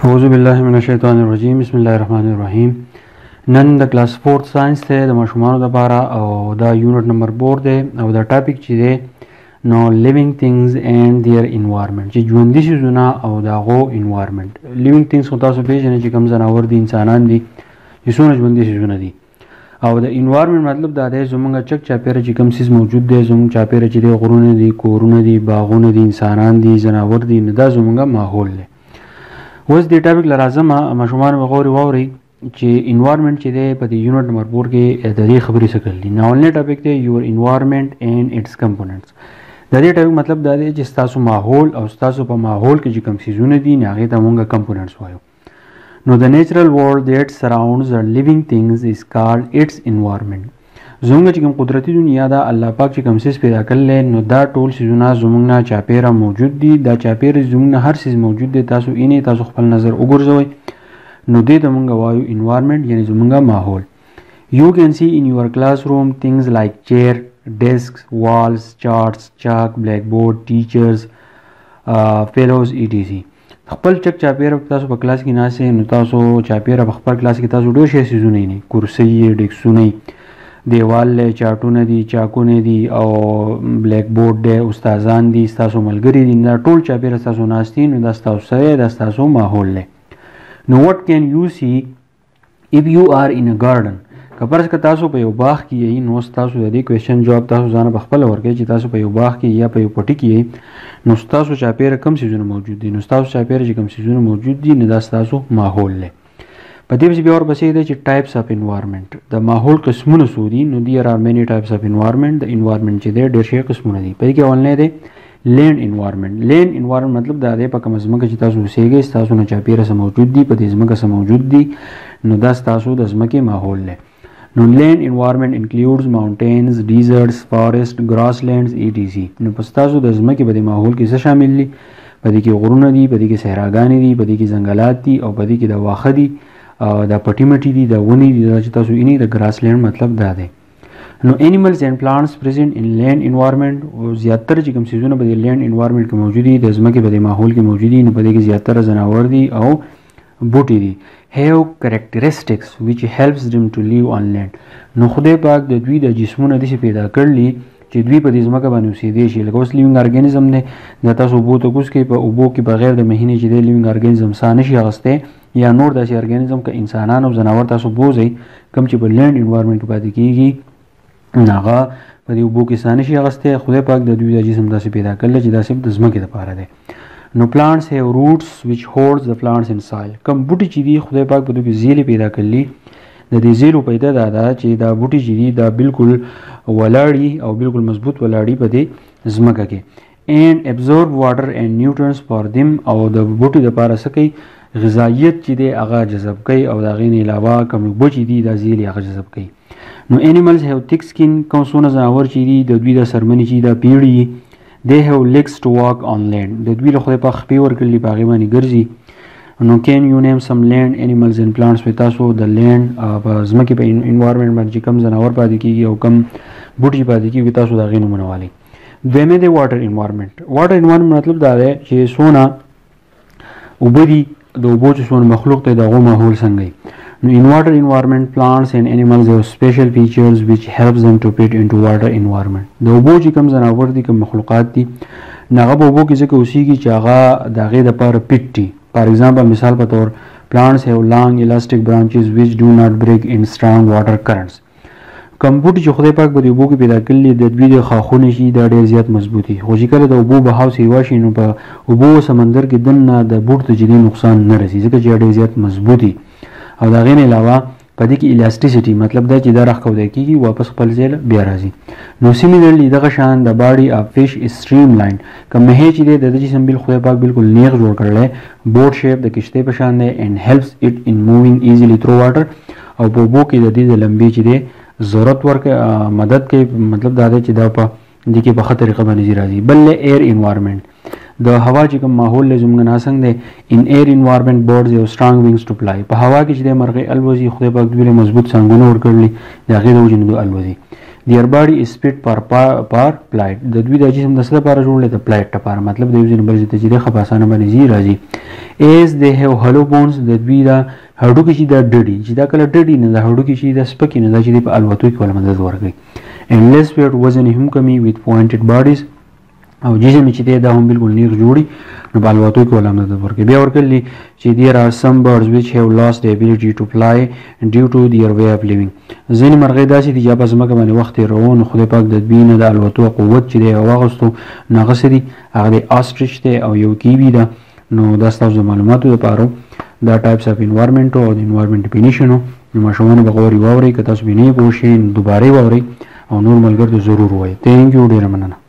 اعوذ بالله من الشیطان الرجیم بسم الله الرحمن الرحیم. نن د کلاس 4 ساينس ته د ماشومانو لپاره او دا یونټ نمبر 4 دی او دا ټاپک چې دی نو living things and their environment چې ژوندي شیزونه او داغو environment. living things خو تاسو پیژنئ چې کوم ځناور دي انسانان دي چې څونه ژوندي شیزونه دي او د environment مطلب دا دی زمونږ چک چاپیره چې کوم څیز موجود دی زمونږ چاپیره چې دی غرونه دي کورونه دي باغونه دي انسانان دي ځناور دي نو دا زمونږ ماحول دی. اوس دې ټاپک لازم ماشومان وغوري واوري چې environment چې دی په دې یونټ نمبر 4 کې د دې خبرې څه کړل. ناولنه ټاپک دی your environment and its components. د دې ټاپک مطلب دا دی چې تاسو ماحول او تاسو په ماحول کې چې کوم څیزونه دي هغه ته مونږه components وایو. نو the natural world that surrounds the living things is called its environment. زموږ چې کوم قدرتي دنیا ده الله پاک چې کوم څیز پیدا کړل نو دا ټول څیزونه زموږ نه چاپیره موجود دي. دا چاپیره زموږ نه هر څیز موجود دی تاسو اینې تاسو خپل نظر وګرځوئ نو دې ته مونږ وایو environment یعنی زموږ ماحول. You can see in your classroom things like chair, desks, walls, charts, chalk, blackboard, teachers, fellows etc. خپل چک چاپیره تاسو په کلاس کې ناسې نو تاسو چاپیره په خپل کلاس کې تاسو ډېر شي څیزونه نه کرسي ډیسکونه دیوال له چاټونه دي چاکونه دي او بلیک بورډ دی استادان دي تاسو ملګری دي دا ټول چاپیره تاسو ناستین نو دا تاسو سره دا تاسو ماحول له. نو what can you see if you are in a garden. کپرس که تاسو په یو باغ کې یې نو تاسو د دې کوېشن جواب تاسو ځان په خپل ورکړئ چې تاسو په یو باغ کې یا په یو پټي کې یې نو تاسو چاپیره کم څیزونه موجود دي نو تاسو چاپیره چې کم څیزونه موجود دي نو دا تاسو ماحول له. په دې بیا ور بسې دی چې types of environment د ماحول قسمونه څو دي نو there are many types of environment. د environment چې دی ډېر شي قسمونه دي. په کې اولنی دی land environment. land environment مطلب دا دی په کوم ځمکه چې تاسو اوسېږئ تاسو نه چاپیره څه موجود دي په دې ځمکه څه موجود دي نو دا تاسو د ځمکې ماحول دی. نو land environment includes mountains, deserts, forests, grasslands etc. نو پس تاسو د ځمکې په دې ماحول کې څه شامل دي په دې کې غرونه دي په دې کې صحراګانې دي په دې کې ځنګلات دي او په دې کې د واښه دي دا پټي مټي دي دا ونې دي چې تاسو یې د grassland مطلب دا دی. نو animals and plants present in land environment او زیاتره چې کوم څیزونه په دې land environment کې موجود دي د ځمکې په دې ماحول کې موجود دي نو په دې کې زیاتره ځناور دي او بوټي دي have characteristics which helps them to live on land. نو خدای پاک د دوی د جسمونه داسې پیدا کړلي چې دوی په دې ځمکه باندې اوسېدی شي لکه اوس living organism دی د تاسو اوبو ته کوز کوئ په اوبو کې بغیر د مهینې چې دی living organism ساه نشي اخیستی یا نور داسې ارګانیزم که انسانان او ځناور تاسو بوځئ کوم چې په land environment کې پاتې کېږي هغه په دې اوبو کې ساه نشي اخیستی. خدای پاک د دوی د جسم داسې پیدا کړلی چې دا صرف د ځمکې دپاره دی. نو plants have roots which holds the plants in soil. کوم بوټي چې دي خدای پاک په دوی کې زیلې پیدا کړلي د دې زیلو پیدا دا ده چې دا بوټي چې دي دا بالکل ولاړي او بالکل مضبوط ولاړي په دې ځمکه کې and absorb water and nutrients for them او د بوټي دپاره څه کوي غذایت چې دی هغه جذب کوي او د هغې نه علاوه کوم اوبه چې دي دا زیلې هغه جذب کوي. نو animals have thick skin. کوم څونه ځناور چې دي د دوی د سرمنې چې دا پیړي they have legs to walk on land. د دوی له خدای پاک خپې ورکړلي په هغې باندې ګرځي. نو can you name some land animals and plants په تاسو د land په ځمکې په environment باندې چې کم ځناور پاتې کېږي او کم بوټي پاتې کېږي تاسو د هغې نومونه والئ. دویمې دی water environment. water environment مطلب دا دی چې څونه اوبه دي د اوبو چې څونه مخلوق دی د هغو ماحول څنګه وي. نو in water environment plants and animals have special features which helps them to fit into water environment. د اوبو چې کوم ځناور دي کوم مخلوقات دي نو هغه په اوبو کې ځکه اوسېږي چې هغه د هغې دپاره پټ دي. فار ایگزامپل مثال په طور plants have long elastic branches which do not break in strong water currents. کوم بوټي چې خدای پاک په دې اوبو کې پیدا کړلي د دوی د خاښونه چې دا ډېر زیات مضبوط دي خو چې کله د اوبو بهاو سیوا شي نو په اوبو سمندر کې دننه د بوټ ته جدي نقصان نه رسي ځکه چې ډېر زیات مضبوط دي او د هغې نه علاوه په دې کې elasticity مطلب دا چې دا راښکولی کېږي واپس خپل ځای بیا راځي. نو similarly دغه شان د body of fish is streamlined. که مهی چې دی د ده جسم خدای پاک بالکل نیغ جوړ کړلی boat shape د کشتۍ په شان دی and helps it in moving easily through water او په اوبو کې د دې د لمبې چې دی ضرورت ورکوي مدد کوي مطلب دا دی چې دا په دې کې په ښه طریقه باندې راځي. بل air environment د هوا چې کوم ماحول له زموږ ناسنګ دی in air environment birds have strong wings to fly. په هوا کې چې د مرغۍ الوزي خدای پاک دوی له مضبوط څنګونه ورکړلي د هغې د وجې نه دوی الوزي. their body is fit for flight د دوی د جسم د څه لپاره جوړ دی د فلایټ لپاره مطلب د یو ځای نه بل ځای ته چې دی ښه په اسانه باندې ځي راځي as they have hollow bones د دوی دا هډوکي چې دا ډډي چې دا کله ډډي نه د هډوکي چې دا سپکي نه دا چې دی په الوتو کې ولا مدد ورکوي and less weight وزن یې هم کمی with pointed bodies او جسم چې دی دا هم بالکل نیغ جوړي نو په الوتو کې ولا مدد ورکوي بیا ورکړي چې there are some birds which have lost the ability to fly due to their way of living ځینې مرغۍ داسې دي چې په ځمکه باندې وخت تېروو نو خدای پاک د دوی نه د الوتو قوت چې دی واغوستو نو هغه څه دي هغه د ostrich دی او یو کیوي ده نو دا ستاسو د معلوماتو دپاره دا ټایپس اف انوایرمنټ او د انوایرمنټ ډیفینیشن نو ماشومانو به غوري واورئ که تاسو بې نه پوه شئ نو دوباره یې واورئ او نور ملګرو ته ضرور ووایئ تھینک یو ډېره مننه